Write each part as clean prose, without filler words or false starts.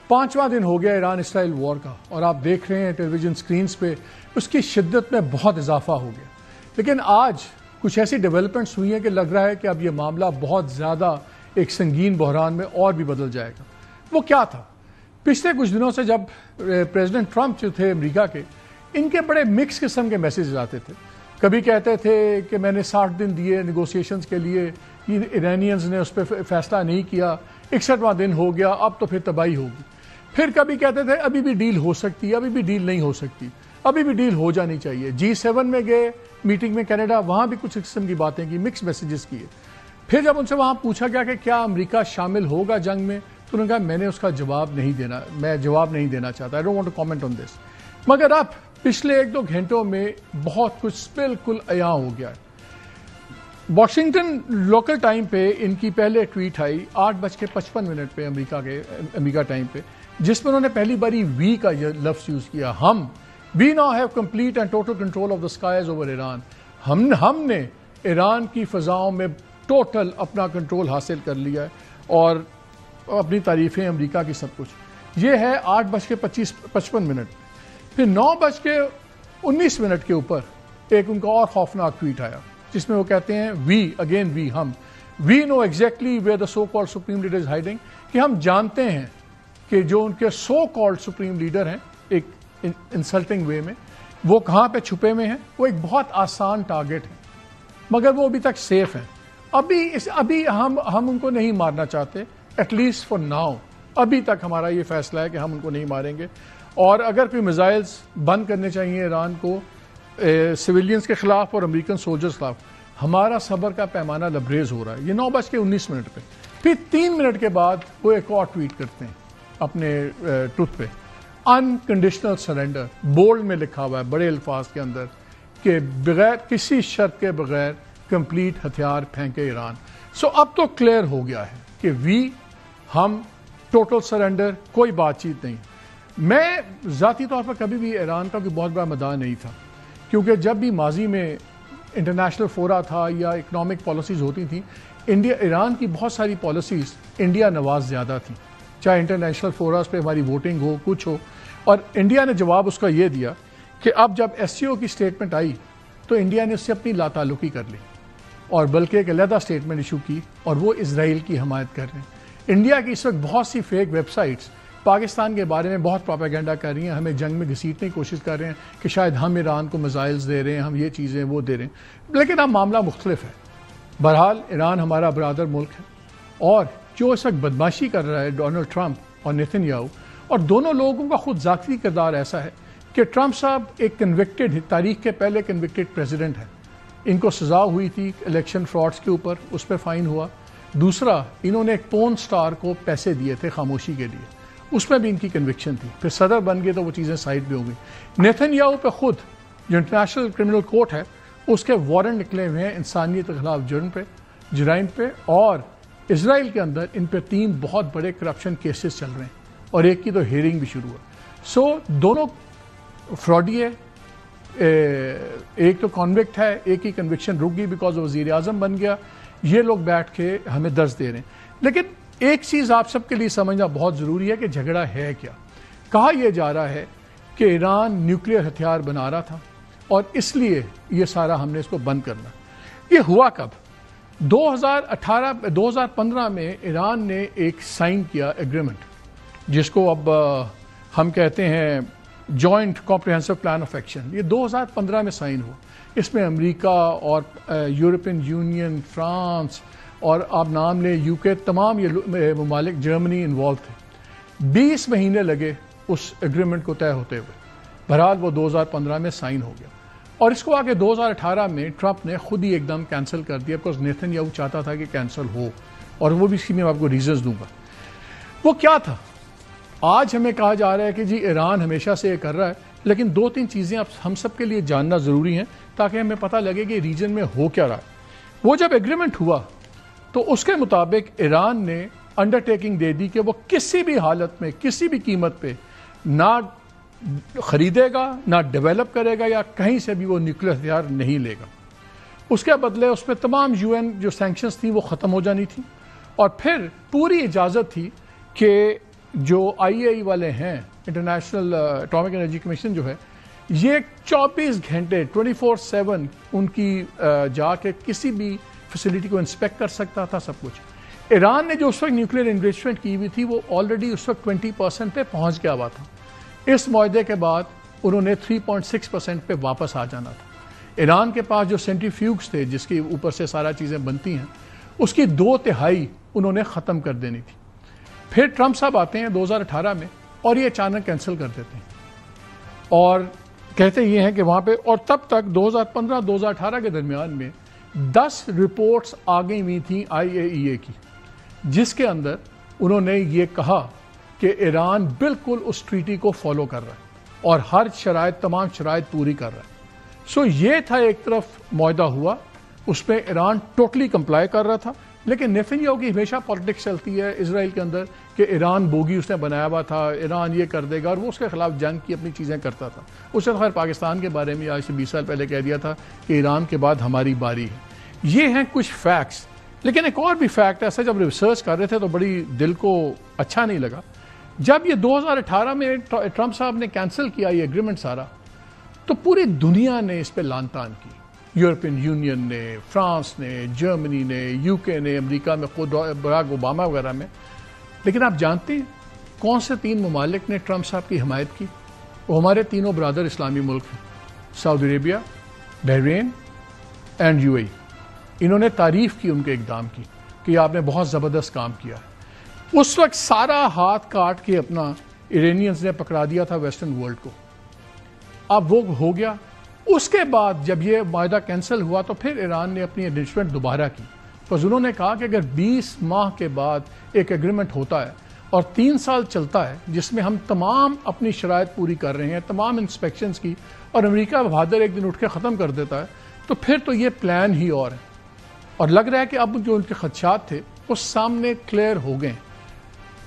5واں دن ہو گیا ایران اسرائیل وار کا، اور آپ دیکھ رہے ہیں ٹیلی ویژن سکرینز پہ اس کی شدت میں بہت اضافہ ہو گیا. لیکن آج کچھ ایسی ڈیولپمنٹس ہوئی ہیں کہ لگ رہا ہے کہ اب یہ معاملہ بہت زیادہ ایک سنگین بحران میں اور بھی بدل جائے گا. وہ کیا تھا؟ پچھلے کچھ دنوں سے جب پریزیڈنٹ ٹرمپ جو تھے امریکہ کے، ان کے بڑے مکس قسم کے میسیجز آتے تھے. کبھی کہتے تھے کہ میں نے 60 دن دیے نیگوسیشنز کے لیے، ایرانینز نے اس پہ فیصلہ نہیں کیا، 61واں دن ہو گیا، اب تو پھر تباہی ہوگی. پھر کبھی کہتے تھے ابھی بھی ڈیل ہو سکتی ہے، ابھی بھی ڈیل نہیں ہو سکتی، ابھی بھی ڈیل ہو جانی چاہیے. G7 میں گئے میٹنگ میں کینیڈا، وہاں بھی کچھ قسم کی باتیں کی، مکس میسیجز کیے. پھر جب ان سے وہاں پوچھا گیا کہ کیا امریکہ شامل ہوگا جنگ میں، تو انہوں نے کہا میں نے اس کا جواب نہیں دینا چاہتا. I don't want to comment on this. مگر اب پچھلے 1-2 گھنٹوں میں بہت کچھ بالکل عیاں ہو گیا ہے. واشنگٹن لوکل ٹائم پہ ان کی پہلے ٹویٹ آئی 8:55 پہ امریکہ ٹائم پہ، جس میں انہوں نے پہلی باری وی کا یہ لفظ یوز کیا. We now have complete and total control of the skies over Iran. ہم نے ایران کی فضاؤں میں ٹوٹل اپنا کنٹرول حاصل کر لیا ہے، اور اپنی تعریفیں امریکہ کی سب کچھ. یہ ہے 8:55. پھر 9:19 کے اوپر ایک ان کا اور خوفناک ٹویٹ آیا، جس میں وہ کہتے ہیں we know exactly where the so called supreme leader is hiding, کہ ہم جانتے ہیں کہ جو ان کے سو کالڈ سپریم لیڈر ہیں ایک انسلٹنگ وے میں، وہ کہاں پہ چھپے ہوئے ہیں. وہ ایک بہت آسان ٹارگٹ ہے، مگر وہ ابھی تک سیف ہیں. ابھی ہم ان کو نہیں مارنا چاہتے، ایٹ لیسٹ فار ناؤ. ابھی تک ہمارا یہ فیصلہ ہے کہ ہم ان کو نہیں ماریں گے، اور اگر کوئی میزائلز بند کرنے چاہیے ایران کو سویلینز کے خلاف اور امریکن سولجرز خلاف. ہمارا صبر کا پیمانہ لبریز ہو رہا ہے. یہ 9:19 پہ. پھر 3 منٹ کے بعد وہ ایک اور ٹویٹ کرتے ہیں اپنے ٹوٹ پہ، انکنڈیشنل سرنڈر، بولڈ میں لکھا ہوا ہے بڑے الفاظ کے اندر، کہ بغیر کسی شرط کے بغیر کمپلیٹ ہتھیار پھینکے ایران. اب تو کلیئر ہو گیا ہے کہ ہم ٹوٹل سرنڈر، کوئی بات چیت نہیں. میں ذاتی طور پر کبھی بھی ایران کا کوئی بہت بڑا مداح نہیں تھا، کیونکہ جب بھی ماضی میں انٹرنیشنل فورا تھا یا اکنامک پالیسیز ہوتی تھیں، ایران کی بہت ساری پالیسیز انڈیا نواز زیادہ تھیں، چاہے انٹرنیشنل فوراز پہ ہماری ووٹنگ ہو، کچھ ہو. اور انڈیا نے جواب اس کا یہ دیا کہ اب جب SCO کی سٹیٹمنٹ آئی تو انڈیا نے اس سے اپنی لاتعلقی کر لی، اور بلکہ ایک علیحدہ سٹیٹمنٹ ایشو کی، اور وہ اسرائیل کی حمایت کر رہے ہیں. انڈیا کی اس وقت بہت سی فیک ویب سائٹس پاکستان کے بارے میں بہت پروپیگنڈا کر رہی ہیں، ہمیں جنگ میں گھسیٹنے کی کوشش کر رہے ہیں کہ شاید ہم ایران کو میزائلز دے رہے ہیں، ہم یہ چیزیں وہ دے رہے ہیں. لیکن اب معاملہ مختلف ہے. بہرحال ایران ہمارا برادر ملک ہے، اور جو اس وقت بدماشی کر رہا ہے ڈونلڈ ٹرمپ اور نیتن یاہو، اور دونوں لوگوں کا خود ذاتی کردار ایسا ہے کہ ٹرمپ صاحب ایک کنوکٹڈ، تاریخ کے پہلے کنوکٹڈ پریزیڈنٹ ہیں. ان کو سزا ہوئی تھی الیکشن فراڈز کے اوپر، اس پہ فائن ہوا. دوسرا، انہوں نے ایک پون سٹار کو پیسے دیے تھے خاموشی کے لیے، اس میں بھی ان کی کنوکشن تھی. پھر صدر بن گئے تو وہ چیزیں سائڈ پہ ہو گئی. نیتن یاہو پہ خود جو انٹرنیشنل کرمنل کورٹ ہے، اس کے وارنٹ نکلے ہوئے ہیں انسانیت کے خلاف جرائم پہ، اور اسرائیل کے اندر ان پہ 3 بہت بڑے کرپشن کیسز چل رہے ہیں، اور ایک کی تو ہیئرنگ بھی شروع ہے. دونوں فراڈی ہے. ایک تو کنوکٹ ہے، ایک کی کنوکشن رک گئی بیکاز وزیر اعظم بن گیا. یہ لوگ بیٹھ کے ہمیں درس دے رہے ہیں. لیکن ایک چیز آپ سب کے لیے سمجھنا بہت ضروری ہے کہ جھگڑا ہے کیا. کہا یہ جا رہا ہے کہ ایران نیوکلیئر ہتھیار بنا رہا تھا، اور اس لیے یہ سارا ہم نے اس کو بند کرنا. یہ ہوا کب؟ 2015 میں ایران نے ایک سائن کیا ایگریمنٹ، جس کو اب ہم کہتے ہیں joint comprehensive plan of action. یہ 2015 میں سائن ہوا. اس میں امریکہ اور یورپین یونین، فرانس، اور آپ نام لیں UK، تمام یہ ممالک، جرمنی انوالو تھے. 20 مہینے لگے اس ایگریمنٹ کو طے ہوتے ہوئے. بہرحال وہ 2015 میں سائن ہو گیا، اور اس کو آگے 2018 میں ٹرمپ نے خود ہی ایک دم کینسل کر دیا، بیکاز نیتن یاہو چاہتا تھا کہ کینسل ہو، اور وہ بھی اس کی میں آپ کو ریزنز دوں گا. وہ کیا تھا؟ آج ہمیں کہا جا رہا ہے کہ جی ایران ہمیشہ سے یہ کر رہا ہے، لیکن 2-3 چیزیں اب ہم سب کے لیے جاننا ضروری ہیں تاکہ ہمیں پتہ لگے کہ ریجن میں ہو کیا رہا ہے. وہ جب ایگریمنٹ ہوا تو اس کے مطابق ایران نے انڈرٹیکنگ دے دی کہ وہ کسی بھی حالت میں، کسی بھی قیمت پہ نہ خریدے گا، نہ ڈیولپ کرے گا، یا کہیں سے بھی وہ نیوکلیئر ہتھیار نہیں لے گا. اس کے بدلے اس میں تمام UN جو سینکشنز تھیں وہ ختم ہو جانی تھیں، اور پھر پوری اجازت تھی کہ جو IAEA والے ہیں, انٹرنیشنل اٹامک انرجی کمیشن جو ہے, یہ 24 گھنٹے 24/7 ان کی جا کے کسی بھی فیسلٹی کو انسپیکٹ کر سکتا تھا, سب کچھ. ایران نے جو اس وقت نیوکلیر انریچمنٹ کی ہوئی تھی وہ آلریڈی اس وقت 20% پہ پہنچ گیا ہوا تھا. اس معاہدے کے بعد انہوں نے 3.6% پہ واپس آ جانا تھا. ایران کے پاس جو سینٹریفیوگز تھے جس کے اوپر سے سارا چیزیں بنتی ہیں, اس کی 2/3 انہوں نے ختم کر دینی تھی. پھر ٹرمپ صاحب آتے ہیں 2018 میں اور یہ اچانک کینسل کر دیتے ہیں اور کہتے یہ ہیں کہ وہاں پہ, اور تب تک 2015-2018 کے درمیان میں 10 رپورٹس آ گئی ہوئی تھیں IAEA کی, جس کے اندر انہوں نے یہ کہا کہ ایران بالکل اس ٹریٹی کو فالو کر رہا ہے اور ہر شرائط, تمام شرائط پوری کر رہا ہے. سو یہ تھا ایک طرف معاہدہ ہوا, اس پہ ایران ٹوٹلی کمپلائی کر رہا تھا. لیکن نیتن یاہو کی ہمیشہ پالیٹکس چلتی ہے اسرائیل کے اندر کہ ایران بوگی اس نے بنایا ہوا تھا, ایران یہ کر دے گا, اور وہ اس کے خلاف جنگ کی اپنی چیزیں کرتا تھا. اس نے خیر پاکستان کے بارے میں آج سے 20 سال پہلے کہہ دیا تھا کہ ایران کے بعد ہماری باری ہے. یہ ہیں کچھ فیکٹس. لیکن ایک اور بھی فیکٹ ایسا, جب ریسرچ کر رہے تھے تو بڑی دل کو اچھا نہیں لگا. جب یہ 2018 میں ٹرمپ صاحب نے کینسل کیا یہ ایگریمنٹ سارا, تو پوری دنیا نے اس پہ لان تان کی. یورپین یونین نے, فرانس نے, جرمنی نے, UK نے, امریکہ میں خود براک اوباما وغیرہ میں. لیکن آپ جانتے ہیں کون سے 3 ممالک نے ٹرمپ صاحب کی حمایت کی؟ وہ ہمارے تینوں برادر اسلامی ملک ہیں, سعودی عربیہ, بحرین اینڈ UAE. انہوں نے تعریف کی ان کے اقدام کی کہ آپ نے بہت زبردست کام کیا ہے. اس وقت سارا ہاتھ کاٹ کے اپنا ایرانیئنز نے پکڑا دیا تھا ویسٹرن ورلڈ کو. اب وہ ہو گیا. اس کے بعد جب یہ معاہدہ کینسل ہوا تو پھر ایران نے اپنی انریچمنٹ دوبارہ کی. بس انہوں نے کہا کہ اگر 20 ماہ کے بعد ایک ایگریمنٹ ہوتا ہے اور 3 سال چلتا ہے جس میں ہم تمام اپنی شرائط پوری کر رہے ہیں, تمام انسپیکشنز کی, اور امریکہ بہادر ایک دن اٹھ کے ختم کر دیتا ہے, تو پھر تو یہ پلان ہی اور ہے. اور لگ رہا ہے کہ اب جو ان کے خدشات تھے وہ سامنے کلیئر ہو گئے.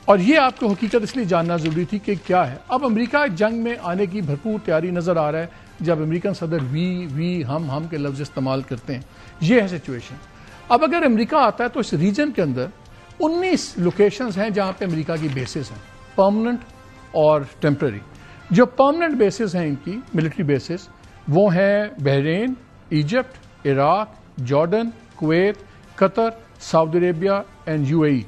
اور یہ آپ کو حقیقت اس لیے جاننا ضروری تھی کہ کیا ہے. اب امریکہ جنگ میں آنے کی بھرپور تیاری نظر آ رہا ہے جب امریکن صدر وی ہم کے لفظ استعمال کرتے ہیں. یہ ہے سچویشن. اب اگر امریکہ آتا ہے تو اس ریجن کے اندر 19 لوکیشنز ہیں جہاں پہ امریکہ کی بیسز ہیں, پرماننٹ اور ٹیمپرری. جو پرماننٹ بیسز ہیں ان کی ملٹری بیسز وہ ہیں Bahrain, Egypt, Iraq, Jordan, Kuwait, Qatar, Saudi Arabia and UAE.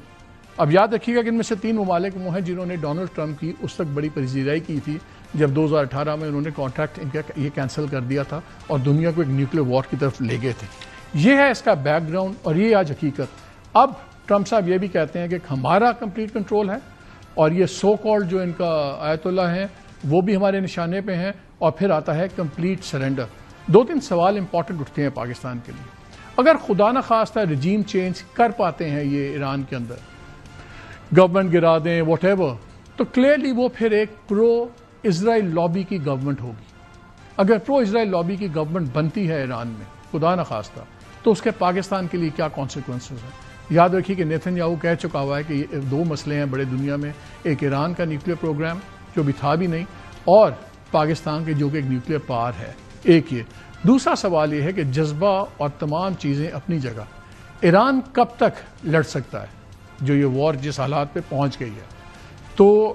اب یاد رکھیے گا کہ ان میں سے 3 ممالک وہ ہیں جنہوں نے ڈونلڈ ٹرمپ کی اس وقت بڑی پذیرائی کی تھی جب 2018 میں انہوں نے کانٹریکٹ ان کا یہ کینسل کر دیا تھا اور دنیا کو ایک نیوکلیر وار کی طرف لے گئے تھے. یہ ہے اس کا بیک گراؤنڈ اور یہ آج حقیقت. اب ٹرمپ صاحب یہ بھی کہتے ہیں کہ ہمارا کمپلیٹ کنٹرول ہے اور یہ سو کالڈ جو ان کا آیت اللہ ہیں وہ بھی ہمارے نشانے پہ ہیں, اور پھر آتا ہے کمپلیٹ سرنڈر. 2-3 سوال امپورٹنٹ اٹھتے ہیں پاکستان کے لیے. اگر خدا نخواستہ رجیم چینج کر پاتے ہیں یہ ایران کے اندر, گورنمنٹ گرا دیں واٹ ایور, تو کلیئرلی وہ پھر ایک پرو اسرائیل لابی کی گورنمنٹ ہوگی. اگر پرو اسرائیل لابی کی گورنمنٹ بنتی ہے ایران میں خدا نخواستہ, تو اس کے پاکستان کے لیے کیا کانسیکوینسز ہیں. یاد رکھیے کہ نیتن یاہو کہہ چکا ہوا ہے کہ یہ 2 مسئلے ہیں بڑے دنیا میں, ایک ایران کا نیوکلیر پروگرام جو بھی تھا بھی نہیں, اور پاکستان کے جو کہ ایک نیوکلیر پاور ہے. ایک یہ. دوسرا سوال یہ ہے کہ جذبہ اور تمام چیزیں اپنی جگہ, ایران کب تک لڑ سکتا ہے جو یہ وار جس حالات پہ پہنچ گئی ہے. تو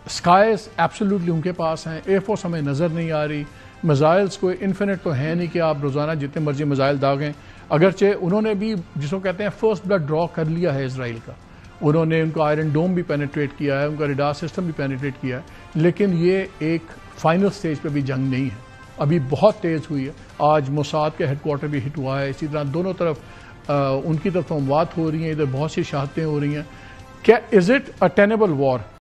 اسکائز ایبسولوٹلی ان کے پاس ہیں, ایئر فورس ہمیں نظر نہیں آ رہی, میزائلز کوئی انفینٹ تو ہے نہیں کہ آپ روزانہ جتنے مرضی میزائل داغیں. اگرچہ انہوں نے بھی جس کو کہتے ہیں فرسٹ بلڈ ڈرا کر لیا ہے اسرائیل کا, انہوں نے ان کو آئرن ڈوم بھی پینیٹریٹ کیا ہے, ان کا ریڈار سسٹم بھی پینیٹریٹ کیا ہے, لیکن یہ ایک فائنل سٹیج پہ بھی جنگ نہیں ہے, ابھی بہت تیز ہوئی ہے. آج موساد کے ہیڈ کوارٹر بھی ہٹ ہوا ہے, اسی طرح دونوں طرف ان کی طرف اموات ہو رہی ہیں, ادھر بہت سی شہادتیں ہو رہی ہیں. کیا از اٹ اے ٹینیبل وار؟